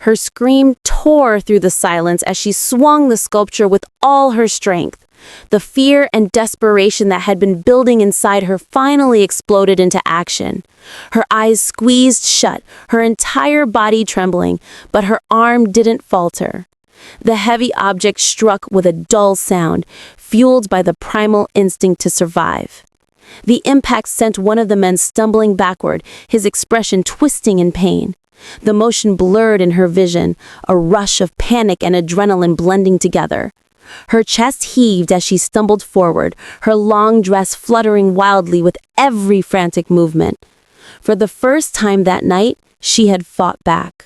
Her scream tore through the silence as she swung the sculpture with all her strength. The fear and desperation that had been building inside her finally exploded into action. Her eyes squeezed shut, her entire body trembling, but her arm didn't falter. The heavy object struck with a dull sound, fueled by the primal instinct to survive. The impact sent one of the men stumbling backward, his expression twisting in pain. The motion blurred in her vision, a rush of panic and adrenaline blending together. Her chest heaved as she stumbled forward, her long dress fluttering wildly with every frantic movement. For the first time that night, she had fought back.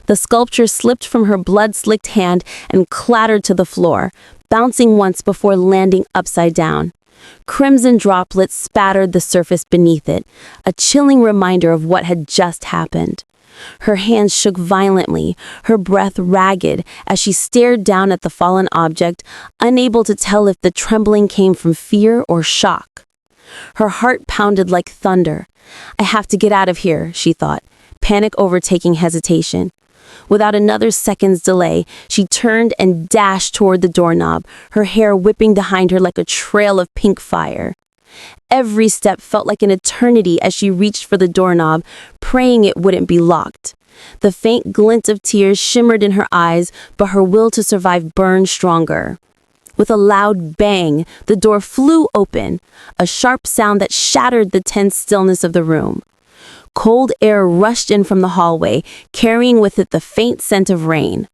The sculpture slipped from her blood-slicked hand and clattered to the floor, bouncing once before landing upside down. Crimson droplets spattered the surface beneath it, a chilling reminder of what had just happened. Her hands shook violently, her breath ragged, as she stared down at the fallen object, unable to tell if the trembling came from fear or shock. Her heart pounded like thunder. "I have to get out of here," she thought, panic overtaking hesitation. Without another second's delay, she turned and dashed toward the doorknob, her hair whipping behind her like a trail of pink fire. Every step felt like an eternity as she reached for the doorknob, praying it wouldn't be locked. The faint glint of tears shimmered in her eyes, but her will to survive burned stronger. With a loud bang, the door flew open, a sharp sound that shattered the tense stillness of the room. Cold air rushed in from the hallway, carrying with it the faint scent of rain.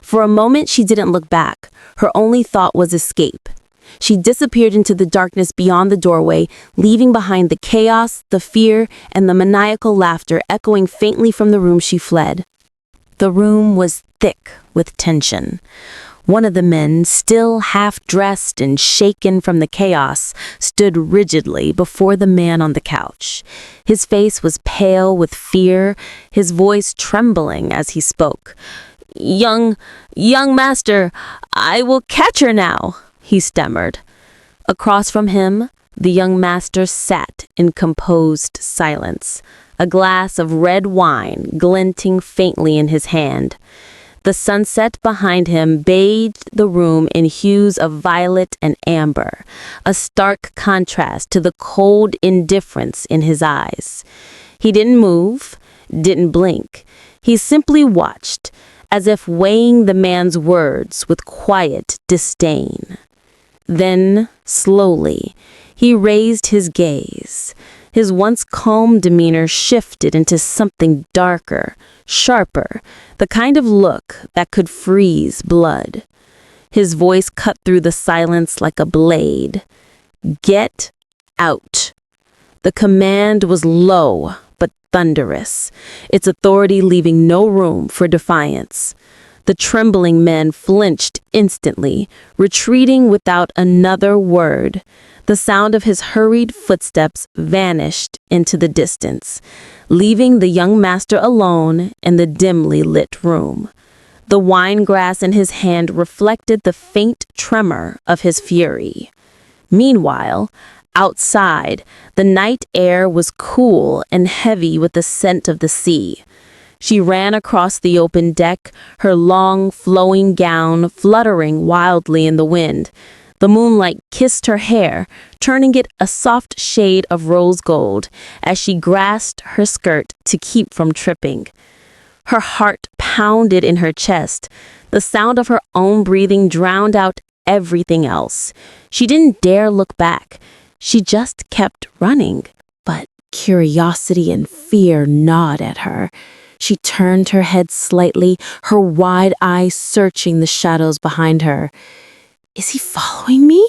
For a moment, she didn't look back. Her only thought was escape. She disappeared into the darkness beyond the doorway, leaving behind the chaos, the fear, and the maniacal laughter echoing faintly from the room she fled. The room was thick with tension. One of the men, still half-dressed and shaken from the chaos, stood rigidly before the man on the couch. His face was pale with fear, his voice trembling as he spoke. Young master, I will catch her now," he stammered. Across from him, the young master sat in composed silence, a glass of red wine glinting faintly in his hand. The sunset behind him bathed the room in hues of violet and amber, a stark contrast to the cold indifference in his eyes. He didn't move, didn't blink. He simply watched, as if weighing the man's words with quiet disdain. Then, slowly, he raised his gaze. His once calm demeanor shifted into something darker, sharper, the kind of look that could freeze blood. His voice cut through the silence like a blade. "Get out." The command was low but thunderous, its authority leaving no room for defiance. The trembling men flinched instantly, retreating without another word. The sound of his hurried footsteps vanished into the distance, leaving the young master alone in the dimly lit room. The wine glass in his hand reflected the faint tremor of his fury. Meanwhile, outside, the night air was cool and heavy with the scent of the sea. She ran across the open deck, her long, flowing gown fluttering wildly in the wind. The moonlight kissed her hair, turning it a soft shade of rose gold as she grasped her skirt to keep from tripping. Her heart pounded in her chest. The sound of her own breathing drowned out everything else. She didn't dare look back. She just kept running. But curiosity and fear gnawed at her. She turned her head slightly, her wide eyes searching the shadows behind her. "Is he following me?"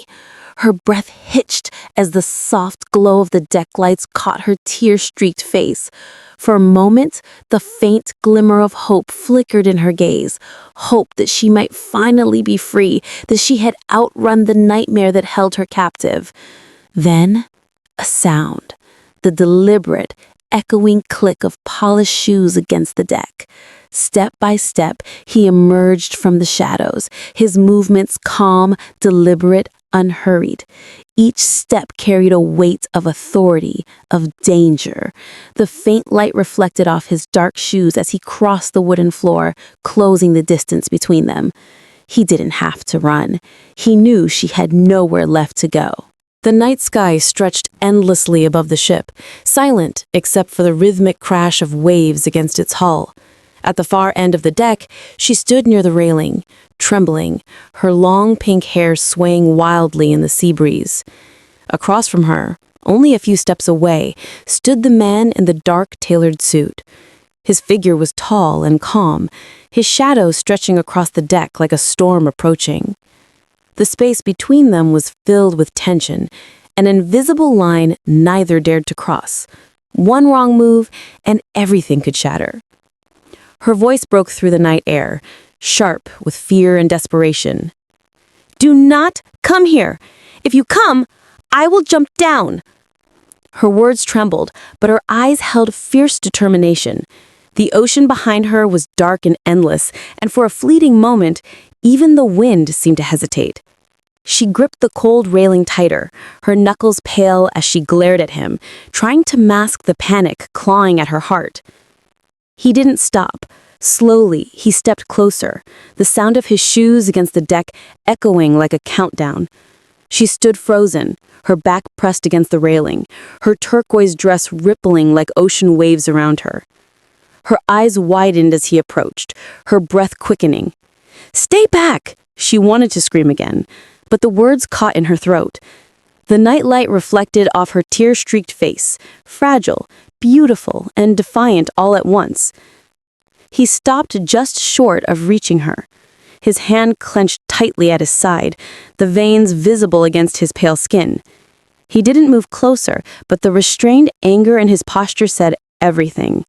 Her breath hitched as the soft glow of the deck lights caught her tear-streaked face. For a moment, the faint glimmer of hope flickered in her gaze. Hope that she might finally be free, that she had outrun the nightmare that held her captive. Then, a sound, the deliberate, echoing click of polished shoes against the deck. Step by step, he emerged from the shadows, his movements calm, deliberate, unhurried. Each step carried a weight of authority, of danger. The faint light reflected off his dark shoes as he crossed the wooden floor, closing the distance between them. He didn't have to run. He knew she had nowhere left to go. The night sky stretched endlessly above the ship, silent except for the rhythmic crash of waves against its hull. At the far end of the deck, she stood near the railing, trembling, her long pink hair swaying wildly in the sea breeze. Across from her, only a few steps away, stood the man in the dark tailored suit. His figure was tall and calm, his shadow stretching across the deck like a storm approaching. The space between them was filled with tension, an invisible line neither dared to cross. One wrong move, and everything could shatter. Her voice broke through the night air, sharp with fear and desperation. "Do not come here! If you come, I will jump down!" Her words trembled, but her eyes held fierce determination. The ocean behind her was dark and endless, and for a fleeting moment, even the wind seemed to hesitate. She gripped the cold railing tighter, her knuckles pale as she glared at him, trying to mask the panic clawing at her heart. He didn't stop. Slowly, he stepped closer, the sound of his shoes against the deck echoing like a countdown. She stood frozen, her back pressed against the railing, her turquoise dress rippling like ocean waves around her. Her eyes widened as he approached, her breath quickening. "Stay back!" She wanted to scream again, but the words caught in her throat. The nightlight reflected off her tear-streaked face, fragile, beautiful, and defiant all at once. He stopped just short of reaching her, his hand clenched tightly at his side, the veins visible against his pale skin. He didn't move closer, but the restrained anger in his posture said everything.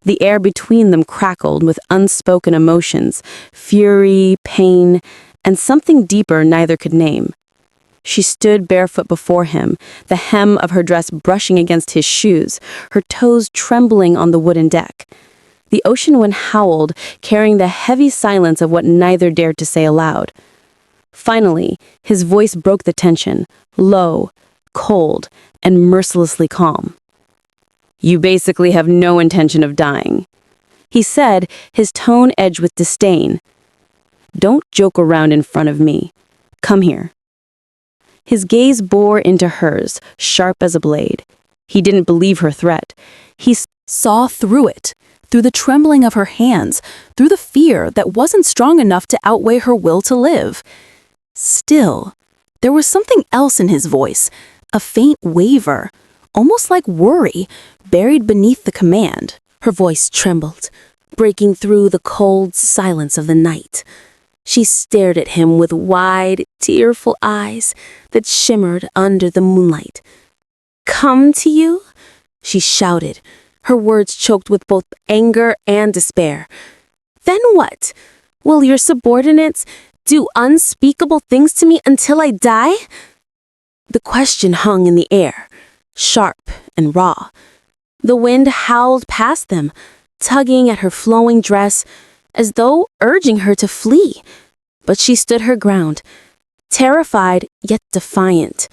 The air between them crackled with unspoken emotions, fury, pain, and something deeper neither could name. She stood barefoot before him, the hem of her dress brushing against his shoes, her toes trembling on the wooden deck. The ocean wind howled, carrying the heavy silence of what neither dared to say aloud. Finally, his voice broke the tension, low, cold, and mercilessly calm. "You basically have no intention of dying," he said, his tone edged with disdain. "Don't joke around in front of me. Come here." His gaze bore into hers, sharp as a blade. He didn't believe her threat. He saw through it, through the trembling of her hands, through the fear that wasn't strong enough to outweigh her will to live. Still, there was something else in his voice, a faint waver, almost like worry, buried beneath the command. Her voice trembled, breaking through the cold silence of the night. She stared at him with wide, tearful eyes that shimmered under the moonlight. "Come to you?" she shouted, her words choked with both anger and despair. "Then what? Will your subordinates do unspeakable things to me until I die?" The question hung in the air, sharp and raw. The wind howled past them, tugging at her flowing dress, as though urging her to flee. But she stood her ground, terrified yet defiant,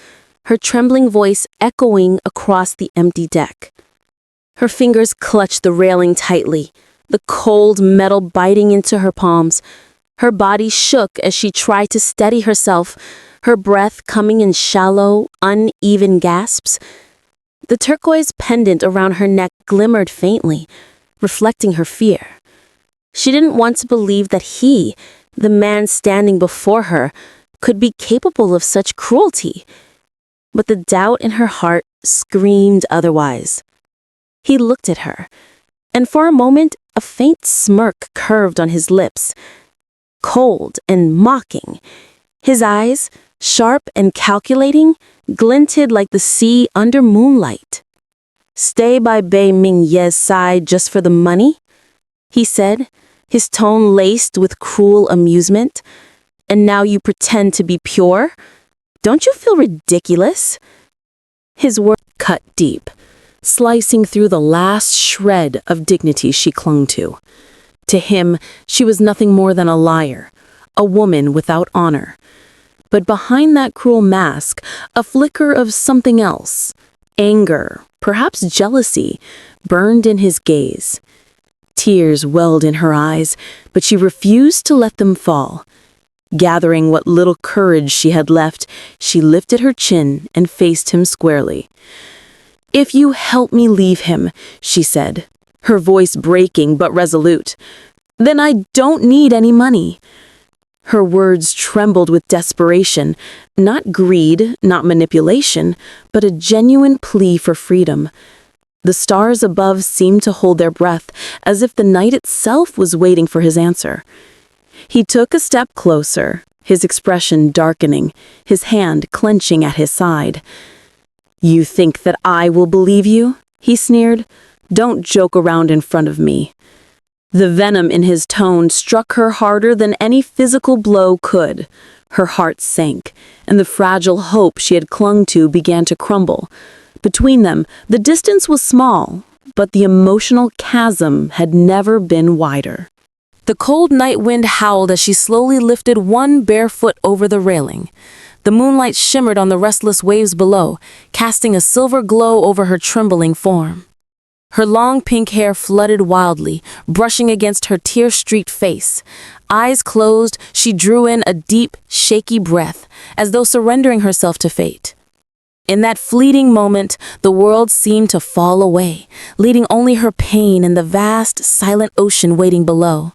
her trembling voice echoing across the empty deck. Her fingers clutched the railing tightly, the cold metal biting into her palms. Her body shook as she tried to steady herself, her breath coming in shallow, uneven gasps. The turquoise pendant around her neck glimmered faintly, reflecting her fear. She didn't want to believe that he, the man standing before her, could be capable of such cruelty. But the doubt in her heart screamed otherwise. He looked at her, and for a moment a faint smirk curved on his lips, cold and mocking. His eyes, sharp and calculating, glinted like the sea under moonlight. "Stay by Bei Ming Ye's side just for the money?" he said, his tone laced with cruel amusement. "And now you pretend to be pure? Don't you feel ridiculous?" His words cut deep, slicing through the last shred of dignity she clung to. To him, she was nothing more than a liar, a woman without honor. But behind that cruel mask, a flicker of something else. Anger, perhaps jealousy, burned in his gaze. Tears welled in her eyes, but she refused to let them fall. Gathering what little courage she had left, she lifted her chin and faced him squarely. "If you help me leave him," she said, her voice breaking but resolute, "then I don't need any money." Her words trembled with desperation, not greed, not manipulation, but a genuine plea for freedom. The stars above seemed to hold their breath, as if the night itself was waiting for his answer. He took a step closer, his expression darkening, his hand clenching at his side. "You think that I will believe you?" he sneered. "Don't joke around in front of me." The venom in his tone struck her harder than any physical blow could. Her heart sank, and the fragile hope she had clung to began to crumble. Between them, the distance was small, but the emotional chasm had never been wider. The cold night wind howled as she slowly lifted one bare foot over the railing. The moonlight shimmered on the restless waves below, casting a silver glow over her trembling form. Her long pink hair flooded wildly, brushing against her tear-streaked face. Eyes closed, she drew in a deep, shaky breath, as though surrendering herself to fate. In that fleeting moment, the world seemed to fall away, leaving only her pain and the vast, silent ocean waiting below.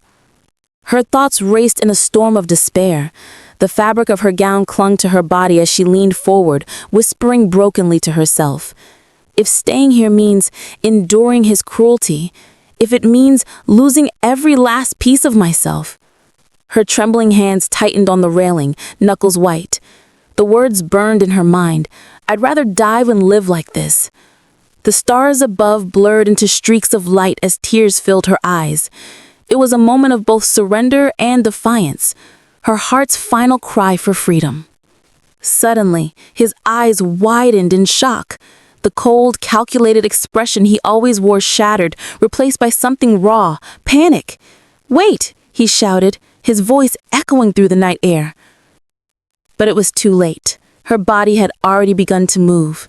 Her thoughts raced in a storm of despair. The fabric of her gown clung to her body as she leaned forward, whispering brokenly to herself. If staying here means enduring his cruelty, if it means losing every last piece of myself. Her trembling hands tightened on the railing, knuckles white. The words burned in her mind. "I'd rather die than live like this." The stars above blurred into streaks of light as tears filled her eyes. It was a moment of both surrender and defiance, her heart's final cry for freedom. Suddenly, his eyes widened in shock. The cold, calculated expression he always wore shattered, replaced by something raw, panic. "Wait!" he shouted, his voice echoing through the night air. But it was too late. Her body had already begun to move.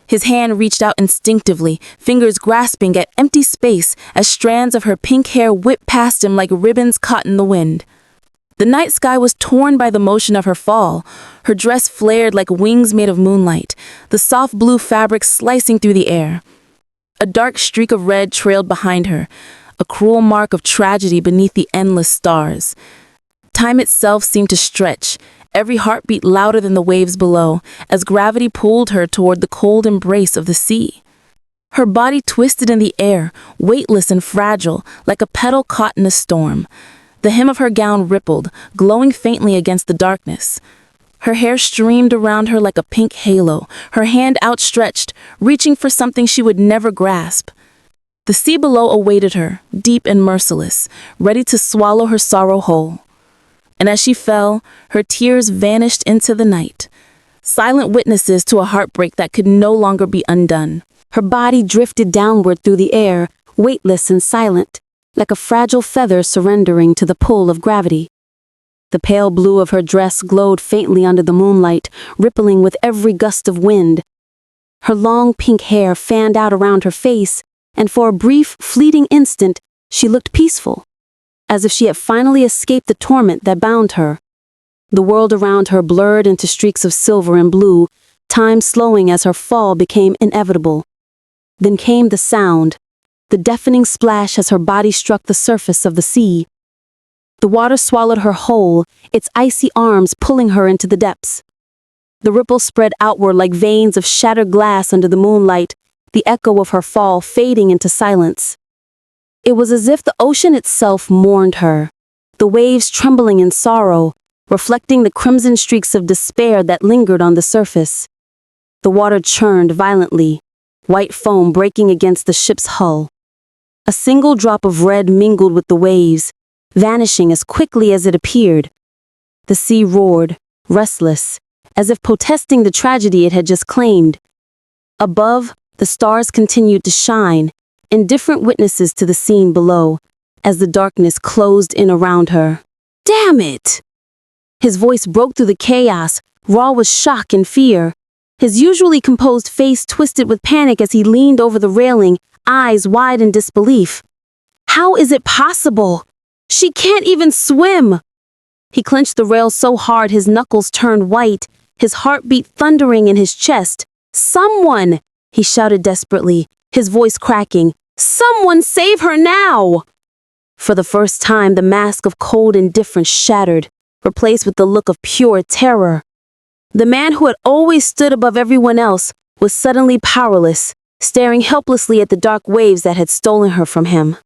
His hand reached out instinctively, fingers grasping at empty space as strands of her pink hair whipped past him like ribbons caught in the wind. The night sky was torn by the motion of her fall. Her dress flared like wings made of moonlight, the soft blue fabric slicing through the air. A dark streak of red trailed behind her, a cruel mark of tragedy beneath the endless stars. Time itself seemed to stretch, every heartbeat louder than the waves below, as gravity pulled her toward the cold embrace of the sea. Her body twisted in the air, weightless and fragile, like a petal caught in a storm. The hem of her gown rippled, glowing faintly against the darkness. Her hair streamed around her like a pink halo, her hand outstretched, reaching for something she would never grasp. The sea below awaited her, deep and merciless, ready to swallow her sorrow whole. And as she fell, her tears vanished into the night, silent witnesses to a heartbreak that could no longer be undone. Her body drifted downward through the air, weightless and silent, like a fragile feather surrendering to the pull of gravity. The pale blue of her dress glowed faintly under the moonlight, rippling with every gust of wind. Her long pink hair fanned out around her face, and for a brief, fleeting instant, she looked peaceful, as if she had finally escaped the torment that bound her. The world around her blurred into streaks of silver and blue, time slowing as her fall became inevitable. Then came the sound, the deafening splash as her body struck the surface of the sea. The water swallowed her whole, its icy arms pulling her into the depths. The ripples spread outward like veins of shattered glass under the moonlight, the echo of her fall fading into silence. It was as if the ocean itself mourned her, the waves trembling in sorrow, reflecting the crimson streaks of despair that lingered on the surface. The water churned violently, white foam breaking against the ship's hull. A single drop of red mingled with the waves, vanishing as quickly as it appeared. The sea roared, restless, as if protesting the tragedy it had just claimed. Above, the stars continued to shine, indifferent witnesses to the scene below, as the darkness closed in around her. "Damn it!" His voice broke through the chaos, raw with shock and fear. His usually composed face twisted with panic as he leaned over the railing, eyes wide in disbelief. How is it possible? She can't even swim! He clenched the rail so hard his knuckles turned white, his heartbeat thundering in his chest. Someone! He shouted desperately, his voice cracking. Someone save her now! For the first time, the mask of cold indifference shattered, replaced with the look of pure terror. The man who had always stood above everyone else was suddenly powerless, staring helplessly at the dark waves that had stolen her from him.